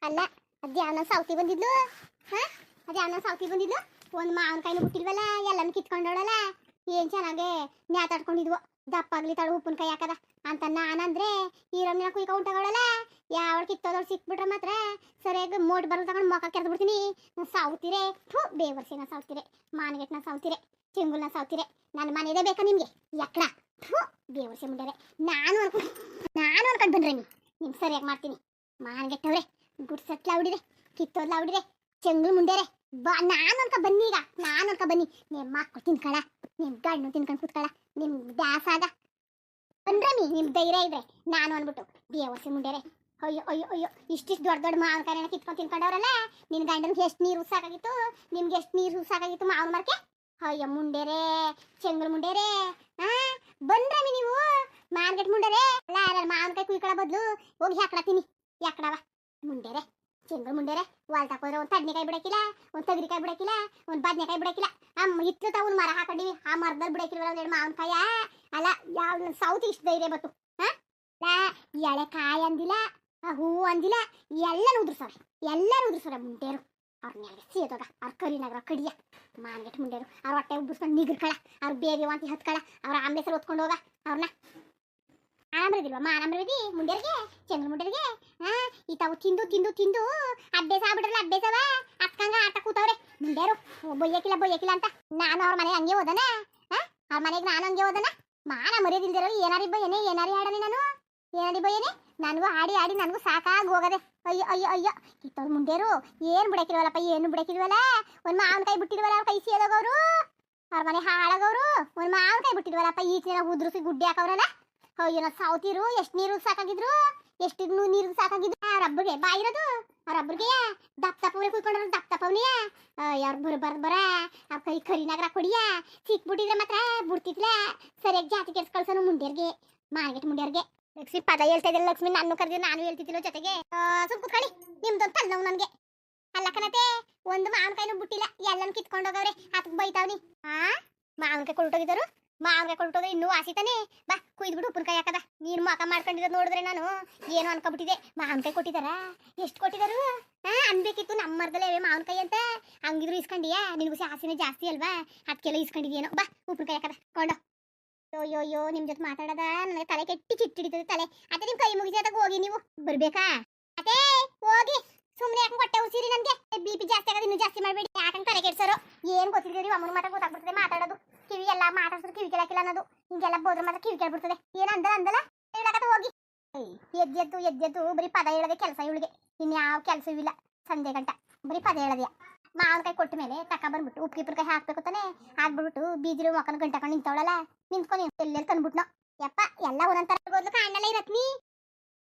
ಅಲ್ಲ ಅದ್ಯಾವನ ಸೌತಿ ಬಂದಿದ್ಲು. ಹಾ ಅದ್ಯಾವನ ಸೌತಿ ಬಂದಿದ್ಲು. ಒಂದು ಮಾವಿನಕಾಯಿನೂ ಬಿಟ್ಟಿಲ್ವಲ್ಲ, ಎಲ್ಲನೂ ಕಿತ್ಕೊಂಡವಳಲ್ಲ. ಏನ್ ಚೆನ್ನಾಗೆ ನ್ಯಾತಾಡ್ಕೊಂಡಿದ್ವು. ದಪ್ಪಾಗ್ಲಿ ತಳು ಉಪ್ಪಿನಕಾಯಿ ಹಾಕದ ಅಂತ ನಾನಂದ್ರೆ ಈ ರಮ್ಯನ ಕುಯ್ಕ ಉಂಟಾಗಳಲ್ಲ. ಯಾವಳು ಕಿತ್ತೋದಳು ಸಿಕ್ಬಿಟ್ರೆ ಮಾತ್ರ ಸರಿಯಾಗಿ ಮೋಟ್ ಬರಲ್ ತಗೊಂಡು ಮೊಕ ಕೆರೆದು ಬಿಡ್ತೀನಿ. ಸಾವ್ತಿರೆ ಥೂ ಬೇವರ್ಸಿನ ಸಾವ್ತಿರೆ, ಮಾನಗೆಟ್ನ ಸಾವ್ತಿರೆ, ಚಿಂಗುಲ್ನ ಸಾವ್ತಿರೆ. ನನ್ನ ಮನೆಯದೇ ಬೇಕಾ ನಿಮ್ಗೆ ಎಕ್ಕಡ? ಥೂ ಬೇವರ್ಸಿ ಮುಂಡರೆ. ನಾನು ಅನ್ಕೊಂಡು ಬಂದ್ರೆ ನಿಮ್ ಸರಿಯಾಗಿ ಮಾಡ್ತೀನಿ. ಮಾನಗೆಟ್ಟವ್ರೆ, ಗುಡ್ಸಟ್ಲ ಹುಡಿದೆ, ಕಿತ್ತೋದ್ಲ ಹುಡಿದೆ, ಚೆಂಗ್ಳು ಮುಂಡೇರೆ ಬಾ. ನಾನು ಅನ್ಕ ಬನ್ನಿ, ಈಗ ನಾನು ಅನ್ಕ ಬನ್ನಿ. ನಿಮ್ಮ ಮಕ್ಕಳು ತಿನ್ಕಳ, ನಿಮ್ ಗಂಡು ತಿನ್ಕೊಂಡು ಕೂತ್ಕಳ, ನಿಮ್ ದಾಸಾಗ ಬಂದ್ರಮಿ. ನಿಮ್ ಧೈರ್ಯ ಇದ್ರೆ ನಾನು ಅನ್ಬಿಟ್ಟು ಬೇವರ್ಸಿ ಮುಂಡೇರೆ. ಅಯ್ಯೋ ಅಯ್ಯೋ ಅಯ್ಯೋ, ಇಷ್ಟಿಷ್ಟು ದೊಡ್ಡ ದೊಡ್ಡ ಮಾವಿನಕಾಯಿನ ಕಿತ್ಕೊಂಡು ತಿನ್ಕೊಂಡವ್ರಲ್ಲ. ನಿನ್ ಗಂಡನ್ಗೆ ಎಷ್ಟು ನೀರು ಸಾಕಾಗಿತ್ತು, ನಿಮ್ಗೆ ಎಷ್ಟು ನೀರು ಸಾಕಾಗಿತ್ತು ಮಾವಿನ ಮರಕ್ಕೆ. ಅಯ್ಯೋ ಮುಂಡೇರೆ, ಚೆಂಗ್ಳು ಮುಂಡೇರೆ. ಬಂದ್ರಮಿ ನೀವು ಮಾನ್ಗಟ್ ಮುಂಡೇರೆ. ಮಾವಿನಕಾಯಿ ಕುಯ್ಕೊಳ ಬದ್ಲು ಹೋಗಿ ಹಾಕ್ಳತ್ತೀನಿ. ಯಾಕಡವ ಮುಂಡೇರೆ, ಚೆಂಗ್ಳು ಮುಂಡೇರೆ. ವಾಲ್ ತಕೋದ್ರೆ ಒಂದು ತಡ್ನಿಕಾಯಿ ಬಿಡಕಿಲ್ಲ, ಒಂದು ತಗರಿಕಾಯಿ ಬಿಡಕಿಲ್ಲ, ಒಂದು ಬದ್ನೆಕಾಯಿ ಬಿಡಕಿಲ್ಲ. ಹಿತ್ಲು ತಾವು ಮರ ಹಾಕೊಂಡಿವಿ, ಆ ಮರದಲ್ಲಿ ಬಿಡಕಿಲ್ವಲ್ಲ ಒಂದೆರಡು ಮಾವಿನಕಾಯ. ಅಲ್ಲ ಯಾವ ಸೌತಿ ಇಷ್ಟು ಧೈರ್ಯ ಬತ್ತು? ಎಳೆ ಕಾಯಿ ಅಂದಿಲ್ಲ, ಹೂ ಅಂದಿಲ್ಲ, ಎಲ್ಲರೂ ಉದುರ್ಸವ್ರೆ ಮುಂಡೇರು. ಅವ್ರ ಮೇಲೆ ಸೇದೋಗ ಅವ್ರ ಕರಿನಾಗ್ರ ಕಡಿಯ ಮಾನ್ಗೆಟ್ ಮುಂಡೇರು. ಅವ್ರ ಹೊಟ್ಟೆ ಉಬ್ಬಿಸ್ಕೊಂಡು ನಿಗರ್ಕಳ, ಅವ್ರ ಬೇರೆ ವಾಂತಿ ಹತ್ಕಳ, ಅವ್ರ ಆಂಬೇಸರು ಹೊತ್ಕೊಂಡು ಹೋಗ. ಅವ್ರನ್ನ ಆಮ್ರದಿಲ್ವಾ ಮಾನಮ್ರದಿ ಮುಂಡೇರಿಗೆ, ಚಂದ್ರ ಮುಂಡೇರಿಗೆ. ಈ ತಾವು ತಿಂದು ತಿಂದು ತಿಂದು ಅಭ್ಯಾಸ ಆಗ್ಬಿಟ್ರಲ್ಲ, ಅಭ್ಯಾಸವ ಅಕ್ಕಂಗ ಆಟ ಕೂತವ್ರೆ ಮುಂಡೇರು. ಬೊಯ್ಯಕಿಲ್ಲ ಅಂತ ನಾನು ಅವ್ರ ಮನೆಗೆ ಹಂಗೆ ಹೋದನ. ಅವ್ರ ಮನೆಗೆ ನಾನು ಹಂಗೆ ಹೋದನ. ಮಾನ ಮರ್ಯಾದಿಲ್ದಿರೋ ಏನಾರಿ ಬಯ್ಯನೆ, ಏನಾರಿ ಆಡನೆ ನಾನು, ಏನಾರಿ ಬಯ್ಯನೆ. ನನಗೂ ಆಡಿ ಆಡಿ ನನಗೂ ಸಾಕಾಗಿ ಹೋಗದೆ. ಅಯ್ಯೋ ಅಯ್ಯೋ ಅಯ್ಯೋ, ಕಿತ್ತವ್ರು ಮುಂಡೇರು ಏನು ಬಿಡಕಿಲ್ವಲ್ಲಪ್ಪ, ಏನು ಬಿಡಕಿಲ್ವಲ್ಲ. ಒಂದು ಮಾವಿನಕಾಯಿ ಬಿಟ್ಟಿಲ್ವಲ್ಲ ಅವ್ರ ಕೈ ಸೇದೋಗವ್ರು, ಅವ್ರ ಮನೆ ಹಾಳಾಗವ್ರು. ಒಂದು ಮಾವಿನಕಾಯಿ ಬಿಟ್ಟಿಲ್ವಲ್ಲಪ್ಪ, ಈಚಿನ ಉದ್ರಿಸಿ ಗುಡ್ಡೆ ಹಾಕವ್ರಲ್ಲ. ಅಯ್ಯೋ ನಾ ಸಾವ್ತಿರು, ಎಷ್ಟು ನೀರು ಸಾಕಾಗಿದ್ರು, ಎಷ್ಟು ನೀರು ಸಾಕಾಗಿದ್ರು. ಅವ್ರಬ್ಬರಿಗೆ ಬಾಯಿರೋದು, ಅವ್ರಬ್ಬರಿಗೆ ದಪ್ತಪ್ಪವನೇ ಕುಯ್ಕೊಂಡ್ರ, ದಪ್ತಪ್ಪವನೇ. ಅವ್ರು ಬರ ಅವ್ರ ಕೈ ಕರಿನಾಗ್ರ ಕೊಡಿಯ ಸಿಕ್ಬಿಟ್ಟಿದ್ರೆ ಮಾತ್ರ ಬಿಡ್ತಿದ್ಲ. ಸರಿಯಾಗಿ ಜಾತಿ ಕೆಡ್ಸ್ ಕಳ್ಸೋನು ಮುಂಡೇರ್ಗೆ, ಮಾರ್ಗೆಟ್ ಮುಂಡೇರ್ಗೆ. ಲಕ್ಷ್ಮಿ ಪದ ಹೇಳ್ತಾ ಇದ್ದಿಲ್ಲ, ಲಕ್ಷ್ಮಿ ನಾನು ಕರೆದಿದ್ದು ನಾನು ಹೇಳ್ತಿದ್ದಿಲ್ಲ ಜೊತೆಗೆ. ಸುಮ್ ಕುತ್ಕೊಳ್ಳಿ, ನಿಮ್ದೊಂದು ತಲೆನೋವು ನನಗೆ. ಅಲ್ಲ ಕಣತೆ, ಒಂದು ಮಾವಿನಕಾಯಿನೂ ಬಿಟ್ಟಿಲ್ಲ, ಎಲ್ಲನೂ ಕಿತ್ಕೊಂಡೋಗವ್ರೆ. ಅದಕ್ಕೆ ಬೈತಾವ್ನಿ. ಮಾವಿನಕಾಯಿ ಕೊಲ್ಟೋಗಿದ್ದರು, ಮಾವಿನಕಾಯಿ ಕೊಲ್ಟೋದ್ರೆ ಇನ್ನೂ ಆಸಿತಾನೆ. ಬಾ ಕುಯ್ದ್ಬಿಟ್ಟು ಉಪ್ಪಿನಕಾಯಿ ಹಾಕದ. ನೀನು ಮಕ ಮಾಡ್ಕೊಂಡಿರೋದು ನೋಡಿದ್ರೆ ನಾನು ಏನೋ ಅನ್ಕೊಬಿಟ್ಟಿದೆ. ಮಾವಿನಕಾಯಿ ಕೊಟ್ಟಿದಾರ, ಎಷ್ಟು ಕೊಟ್ಟಿದಾರು? ಅನ್ಬೇಕಿತ್ತು ನಮ್ಮ ಮರದಲ್ಲೇ ಮಾವಿನಕಾಯಿ ಅಂತ. ಹಂಗಿದ್ರು ಇಸ್ಕೊಂಡಿಯಾ? ನಿನಗೂ ಆಸೆನೇ ಜಾಸ್ತಿ ಅಲ್ವಾ, ಅದಕ್ಕೆಲ್ಲ ಇಸ್ಕೊಂಡಿದ್ಯೇನೋ. ಬಾ ಉಪ್ಪಿನಕಾಯಿ ಹಾಕದ ಕೊಂಡ. ಅಯ್ಯೋ ನಿಮ್ ಜೊತೆ ಮಾತಾಡದ ನನಗೆ ತಲೆ ಕೆಟ್ಟಿ ಚಿಟ್ಟಿಡಿತದೆ ತಲೆ. ಅತ್ತೆ ನಿಮ್ ಕೈ ಮುಗಿಸಿ ಹೋಗಿ, ನೀವು ಬರ್ಬೇಕಾ? ಅತ್ತೆ ಹೋಗಿ, ಸುಮ್ಮನೆ ಯಾಕೆ ಹೊಟ್ಟೆ ಉಸಿರಿ. ನನಗೆ BP ಜಾಸ್ತಿ ಆಗೋದು, ಇನ್ನೂ ಜಾಸ್ತಿ ಮಾಡಬೇಡಿ. ಯಾಕಂತ ತಲೆ ಕೆಡ್ಸೋರು ಏನು ಗೊತ್ತಿದ್ದೀರಿ. ಅಮ್ಮನ ಮಾತ್ರ ಗೊತ್ತಾಗ್ಬಿಡ್ತದೆ ಮಾತಾಡೋದು. ಕಿವಿ ಎಲ್ಲ ಮಾತಾಡ್ಸೋದು ಕಿವಿ ಕೇಳಕ್ಕಿಲ್ಲ ಅನ್ನೋದು. ಹಿಂಗೆಲ್ಲ ಬೋದ್ರ ಮಾತ್ರ ಕಿವಿ ಕೇಳ್ಬಿಡ್ತದೆ. ಏನು ಅಂದಲ್ಲ ಹೇಳಕತ್ತ ಹೋಗಿ. ಎದ್ದೆದ್ದು ಬರೀ ಪದ ಹೇಳದೆ ಕೆಲಸ ಇವಳಿಗೆ. ಇನ್ಯಾವ ಕೆಲಸವೂ ಇಲ್ಲ ಸಂಜೆ ಗಂಟ, ಬರೀ ಪದ ಹೇಳದೆ. ಮಾವಿನಕಾಯಿ ಕೊಟ್ಟ ಮೇಲೆ ತಕ ಬಂದ್ಬಿಟ್ಟು ಉಪ್ಪಿನಕಾಯಿ ಹಾಕ್ಬೇಕು ತಾನೆ. ಹಾಕ್ಬಿಟ್ಟು ಬೀದಿರು ಮಕ್ಕನ ಗಂಟಕೊಂಡು ನಿಂತವಳಲ್ಲ, ನಿಂತ್ಕೊಂಡು ಎಲ್ಲೆಲ್ಲಿ ತಂದ್ಬಿಟ್ನೋ. ಯಪ್ಪ ಎಲ್ಲ ಒಂದೊಂದರ ಗೋದ್ಲು ಕಾಣಲ್ಲ ಇರತ್ನಿ.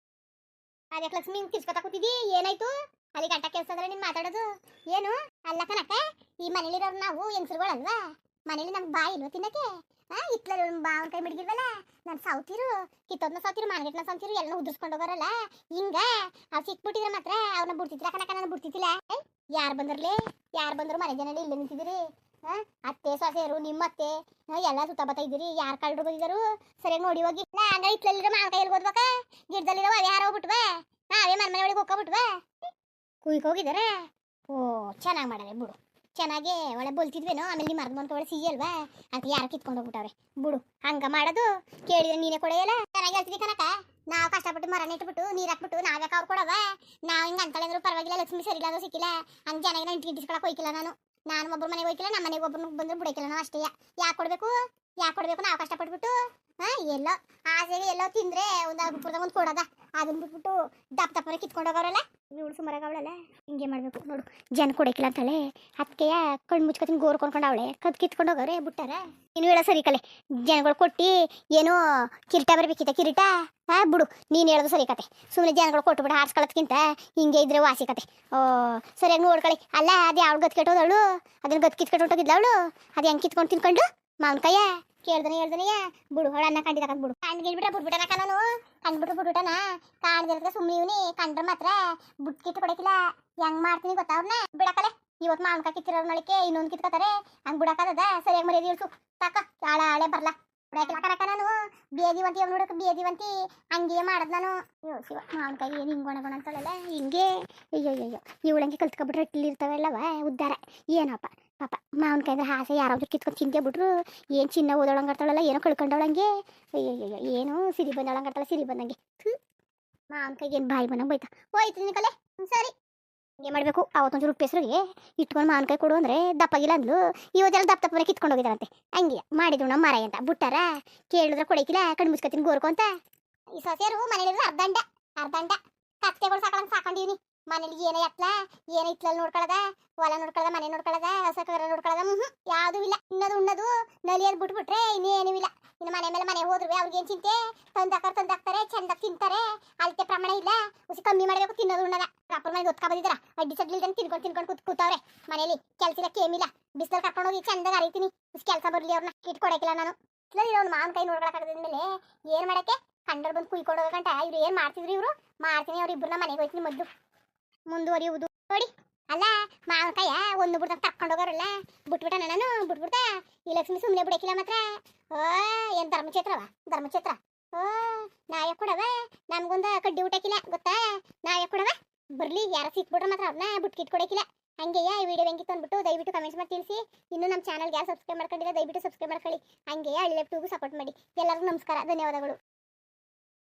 ಅದಕ್ಕೆ ಲಕ್ಷ್ಮಿ ತಿರ್ಸ್ಕೊತಾ ಕೂತಿದ್ದಿ, ಏನಾಯ್ತು? ಅಲ್ಲಿ ಗಂಟ ಕೆಲಸ ಅಂದ್ರೆ ನೀನು ಮಾತಾಡೋದು ಏನು? ಅಲ್ಲ ಕನಕ, ಈ ಮನೇಲಿರೋರು ನಾವು ಹೆಂಗಸರುಗಳಲ್ವಾ, ಮನೇಲಿ ನಮ್ಗೆ ಬಾಯಿ ಇಲ್ವ ತಿನ್ನಕ್ಕೆ? ಇಟ್ಲಲ್ಲಿ ಮಾವಿನಕಾಯಿ ಮಿಡ್ಗಿಲ್ವಲ್ಲ, ನಾನು ಸಾವ್ತಿರು, ಕಿತ್ತೋದ್ನ ಸಾವ್ತಿರು, ಮಾನಗೆಟ್ನ ಸಾವ್ತಿರು, ಎಲ್ಲ ಉದುರ್ಸ್ಕೊಂಡು ಹೋಗೋರಲ್ಲ. ಹಿಂಗ ಅವ್ರು ಸಿಕ್ಬಿಟ್ಟಿದ್ರೆ ಮಾತ್ರ ಅವ್ರನ್ನ ಬಿಡ್ತಿದ್ರ ಕನಕ, ನಾನು ಬಿಡ್ತಿದ್ದಿಲ್ಲ. ಯಾರು ಬಂದ್ರು ಮನೆ ಜನ ಇಲ್ಲೇ ನಿಂತಿದ್ದೀರಿ. ಅತ್ತೆ ಸೊಸೆಯರು, ನಿಮ್ಮ ಅತ್ತೆ ಎಲ್ಲ ಸುತ್ತ ಬತ್ತಾ ಇದ್ದೀರಿ. ಯಾರು ಕಳ್ಳರು ಬಂದಿದ್ರು ಸರಿಯಾಗಿ ನೋಡಿ ಹೋಗಿ. ಹಂಗ ಇಟ್ಲಲ್ಲಿರೋ ಮಾವಿನಕಾಯಿ ಎಲ್ಲಿ ಹೋದ್ಬೇಕ? ಗಿಡದಲ್ಲಿರೋ ಅವೇ ಯಾರೋ ಹೋಗ್ಬಿಟ್ವಾ, ಅವೇ ಮನೆ ಒಳಗೆ ಹೋಗ್ಬಿಟ್ವಾ, ಕುಯ್ಕ ಹೋಗಿದಾರೆ. ಓ ಚೆನ್ನಾಗಿ ಮಾಡಾರೆ ಬಿಡು, ಚೆನ್ನಾಗಿ ಒಳ್ಳೆ ಬಲ್ತಿದ್ವೇನೋ. ಆಮೇಲೆ ನಿಮ್ಮ ಮರದ ಬಂತ ಒಳ್ಳೆ ಸಿಹಿ ಅಲ್ವಾ, ಅಂತ ಯಾರು ಕಿತ್ಕೊಂಡು ಹೋಗ್ಬಿಟ್ಟವ್ರೆ ಬಿಡು. ಹಂಗ ಮಾಡೋದು ಕೇಳಿದ್ರೆ ನೀನೇ ಕೊಡೆಯಲ್ಲ. ಚೆನ್ನಾಗಿ ಹೇಳ್ತಿದ್ದಿ ಕನಕ. ನಾವು ಕಷ್ಟಪಟ್ಟು ಮರ ನೆಟ್ಬಿಟ್ಟು ನೀರು ಹಾಕ್ಬಿಟ್ಟು ನಾವ್ಯಾಕೆ ಅವ್ರು ಕೊಡವ? ನಾವು ಹಿಂಗೆ ಅನ್ಕೊಳ್ಳಂದ್ರು ಪರವಾಗಿಲ್ಲ, ಲಕ್ಷ್ಮಿ ಸರಿಲ್ಲ ಅದು ಸಿಕ್ಕಿಲ್ಲ. ಹಂಗೆ ಜನಗೆ ಇಂಟಿಸ್ಕೊಳಕ್ಕೆ ಹೋಯ್ಕಿಲ್ಲ ನಾನು ಒಬ್ಬರು ಮನೆಗೆ ಹೋಯ್ಕಿಲ್ಲ, ನಮ್ಮ ಮನೆಗೆ ಒಬ್ಬರು ಬಂದ್ರೆ ಬಿಡೋಕಿಲ್ಲ ನಾವು ಅಷ್ಟೇ. ಯಾಕೆ ಕೊಡಬೇಕು ನಾವು ಕಷ್ಟಪಟ್ಬಿಟ್ಟು? ಎಲ್ಲೋ ಆಸೆಗೆ ಎಲ್ಲೋ ತಿಂದ್ರೆ ಒಂದು ಅಗ್ಪುರದಾಗ ಒಂದು ಕೊಡೋದ, ಅದನ್ನ ಬಿಟ್ಬಿಟ್ಟು ದಪ್ಪನೆ ಕಿತ್ಕೊಂಡೋಗವ್ರಲ್ಲ. ಇವಳು ಸುಮಾರಾಗವಳಲ್ಲ, ಹಿಂಗೆ ಮಾಡಬೇಕು ನೋಡು. ಜನ ಕೊಡೋಕಿಲ್ಲ ಅಂತಳೆ, ಅದಕ್ಕೆ ಕಣ್ಣು ಮುಚ್ಕೊತೀನಿ ಗೋರ್ ಕೊಂಡ್ಕೊಂಡವಳೆ. ಕಿತ್ಕೊಂಡೋಗವ್ರೆ ಬಿಟ್ಟಾರ. ನೀನು ಹೇಳೋ ಸರಿ ಕಲೆ, ಜನಗಳು ಕೊಟ್ಟು ಏನೋ ಕಿರೀಟ ಬರಬೇಕಿತ್ತ, ಕಿರೀಟ ಬಿಡು. ನೀನು ಹೇಳೋದು ಸರಿ ಕತೆ. ಸುಮ್ಮನೆ ಜನಗಳು ಕೊಟ್ಟುಬಿಟ್ಟು ಹಾರ್ಸ್ಕೊಳ್ಳೋದ್ಕಿಂತ ಹಿಂಗೆ ಇದ್ರೆ ವಾಸಿ ಕತೆ. ಸರಿಯಾಗಿ ನೋಡ್ಕೊಳ್ಳಿ. ಅಲ್ಲ ಅದು ಯಾವ ಗತ್ ಕೆಟ್ಟೋದವಳು, ಅದನ್ನ ಗತ್ ಕಿತ್ಕೊಂಡು ಹೊಂಟೋಗಿದ್ಲ ಅವಳು. ಅದು ಹೆಂಗೆ ಕಿತ್ಕೊಂಡು ತಿನ್ಕೊಂಡು ಮಾವಿನಕಾಯ ಹೇಳ್ದನೆ ಬಿಡು. ಅವಳ ಅನ್ನ ಕಂಡಿದ ಬಿಡು. ಕಂಡ್ಗಿಡ್ಬಿಟ್ರೆ ಬಿಟ್ಬಿಟ್ಟನಕ, ನಾನು ಬಿಟ್ಬಿಟ್ಟನ. ಕಾಣ್ದಿರತ್ತೆ ಸುಮ್ಮನೆ ಇವನಿ, ಕಂಡ್ರೆ ಮಾತ್ರ ಬಿಟ್ಕಿಟ್ಟು ಕೊಡಕಿಲ್ಲ. ಹೆಂಗ್ ಮಾಡ್ತೀನಿ ಗೊತ್ತಾ ಅವ್ರನ್ನ ಬಿಡಕಲೆ. ಇವತ್ತು ಮಾವಿನಕಾಯಿ ಕಿತ್ತಿರೋ ನಳಿಕೆ ಇನ್ನೊಂದು ಕಿತ್ಕೋತಾರೆ, ಹಂಗೆ ಬಿಡಕ್ಕದ. ಸರಿಯಾಗಿ ಮರ್ಯಾದೆ ಇಳಿಸು ತಾಕ, ಹಾಳೆ ಬರಲ್ಲ ಬಿಡಕಿಲ್ಲ ಕನಕ. ನಾನು ಬೇದಿವಂತಿ ಅವ್ನು ನೋಡಕ್ಕೆ ಬೇದಿವಂತಿ ಹಂಗೆ ಮಾಡದ್ ನಾನು. ಶಿವ ಮಾವಿನಕಾಯಿ ಏನು ಹಿಂಗೆ ಒಣಗೋಣ ಅಂತಳಲ್ಲ, ಹಿಂಗೆ ಅಯ್ಯೋ ಅಯ್ಯೋ ಇವಳಂಗೆ ಕಲ್ತ್ಕೊಬಿಟ್ರೆ ಇಲ್ಲಿ ಇರ್ತಾವೆಲ್ಲವ ಉದ್ಧಾರ. ಏನಪ್ಪ ಪಾಪ ಮಾವನ ಕೈದ್ರೆ ಆಸೆ ಯಾರಾದ್ರೂ ಕಿತ್ಕೊಂಡು ತಿಂದೇ ಬಿಟ್ರು. ಏನು ಚಿನ್ನ ಓದೋಳಂಗಾಡ್ತಾಳಲ್ಲ, ಏನೋ ಕಳ್ಕೊಂಡವಳಂಗೆ. ಅಯ್ಯೋ ಏನೋ ಸಿರಿ ಬಂದವಳಂಗಾಡ್ತಾಳ, ಸಿರಿ ಬಂದಂಗೆ. ಮಾವನ ಕೈಗೆ ಏನು ಬಾಯಿ ಬಂದಂಗೆ ಬೈತಾ ಹೋಯ್ತು ನಿಕಲೆ. ಸರಿ ಏನು ಮಾಡಬೇಕು, ಅವತ್ತೊಂಚೂರು ಉಪ್ಪು ಹೆಸರಿಗೆ ಇಟ್ಕೊಂಡು ಮಾವನ ಕೈ ಕೊಡು ಅಂದರೆ ದಪ್ಪಾಗಿಲ್ಲ ಅಂದ್ಲು. ಇವತ್ತೆಲ್ಲ ದಪ್ಪ ದಪ್ಪನೆ ಕಿತ್ಕೊಂಡು ಹೋಗಿದ್ದಾರಂತೆ. ಹಂಗೆ ಮಾಡಿದ್ರು ನಮ್ಮ ಮರ ಅಂತ ಬಿಟ್ಟಾರ. ಕೇಳಿದ್ರೆ ಕೊಡಕಿಲ್ಲ, ಕಣ್ಣು ಮುಚ್ಕೊತೀನಿ ಗೋರ್ಕು ಅಂತ. ಈ ಸೊಸೆಯರು ಮನೇಲಿದ್ರೆ ಅರ್ಧಂಡ ಅರ್ಧಂಡ ಕತ್ತೆಗಳು ಸಾಕೊಂಡಿವ್ನಿ. ಮನೇಲಿ ಏನೇ ಎತ್ಲ ಏನೇ ಇತ್ಲಲ್ಲಿ ನೋಡ್ಕೊಳ್ಳದ, ಹೊಲ ನೋಡ್ಕೊಳ್ಳದ, ಮನೆ ನೋಡ್ಕೊಳ್ಳದ, ಹಸ ಕರ ನೋಡ್ಕೊಳ್ಳದ, ಯಾವುದೂ ಇಲ್ಲ. ಇನ್ನದು ಉಣ್ಣದು ನಲಿಯೋದು ಬಿಟ್ಬಿಟ್ರೆ ಇನ್ನೇನೂ ಇಲ್ಲ. ಇನ್ನು ಮನೆ ಮೇಲೆ ಮನೆ ಹೋದ್ರು ಅವ್ರಿಗೇನು ಚಿಂತೆ, ತಂದಾಕ್ತಾರೆ ಚಂದ ತಿಂತಾರೆ. ಅಳತೆ ಪ್ರಮಾಣ ಇಲ್ಲ, ಉಸಿ ಕಮ್ಮಿ ಮಾಡಬೇಕು ತಿನ್ನೋದು ಉಣ್ಣದ. ಅಪ್ಪರ ಮನೆಗೆ ಒತ್ಕೊ ಬಂದಿದ್ದಾರ, ಅಡ್ಡಿ ಸಡ್ಲಿಲ್ದಂಗೆ ತಿನ್ಕೊಂಡು ಕೂತವ್ರೆ ಮನೇಲಿ. ಕೆಲಸ ಇಲ್ಲ ಕೇಮಿಲ್ಲ, ಬಿಸಿಲಲ್ಲಿ ಕರ್ಕೊಂಡು ಹೋಗಿ ಚಂದಾಗ ಅರಿತೀನಿ. ಉಸಿ ಕೆಲಸ ಬರಲಿ, ಅವ್ರನ್ನ ಇಟ್ಕೊಡಕಿಲ್ಲ ನಾನು. ಇಲ್ಲ ಅವ್ನು ಮಾವನ ಕೈ ನೋಡ್ಕೊಳಕ್ಕಾಗದ್ಮೇಲೆ ಏನು ಮಾಡಕ್ಕೆ ಕಂಡರ್ ಬಂದು ಕುಯ್ಕೊಂಡು ಹೋಗಂಟ ಇವ್ರು ಏನು ಮಾಡ್ತಿದ್ರು. ಇವರು ಮಾಡ್ತೀನಿ, ಅವ್ರು ಇಬ್ಬರನ್ನ ಮನೆಗೆ ಹೋಯ್ತೀನಿ ಮೊದಲು ಮುಂದುವರಿಯುವುದು ನೋಡಿ. ಅಲ್ಲ ಮಾವನಕಾಯ ಒಂದು ಬಿಡ್ದಾಗ ಕರ್ಕೊಂಡು ಹೋಗೋರಲ್ಲ, ಬಿಟ್ಬಿಟ್ಟ ನಾನು ಬಿಟ್ಬಿಡ್ತಾ. ಈ ಲಕ್ಷ್ಮಿ ಸುಮ್ಮನೆ ಬಿಡಕಿಲ್ಲ ಮಾತ್ರ. ಏನು ಧರ್ಮಛೇತ್ರ ನಾಯ ಕೊಡವ, ನಮ್ಗೊಂದು ಕಡ್ಡಿ ಊಟಕ್ಕಿಲ್ಲ ಗೊತ್ತಾ. ನಾಯ ಕೊಡವ ಬರ್ಲಿ, ಯಾರ ಸಿಕ್ಬಿಟ್ರೆ ಮಾತ್ರ ಅವ್ರನ್ನ ಬಿಟ್ಕಿಟ್ಕೊಡಕಿಲ್ಲ. ಹಂಗೆಯಾ ಈ ವಿಡಿಯೋ ಹೆಂಗಿತ್ತು ಅಂದ್ಬಿಟ್ಟು ದಯವಿಟ್ಟು ಕಮೆಂಟ್ಸ್ ಮಾಡಿ ತಿಳಿಸಿ. ಇನ್ನು ನಮ್ಮ ಚಾನಲ್ಗೆ ಯಾರು ಸಬ್ಸ್ಕ್ರೈಬ್ ಮಾಡ್ಕೊಂಡಿಲ್ಲ ದಯವಿಟ್ಟು ಸಬ್ಸ್ಕ್ರೈಬ್ ಮಾಡ್ಕೊಳ್ಳಿ. ಹಂಗೆಯೇ ಹಳ್ಳಿ ಟೂಗೂ ಸಪೋರ್ಟ್ ಮಾಡಿ. ಎಲ್ಲರಿಗೂ ನಮಸ್ಕಾರ, ಧನ್ಯವಾದಗಳು.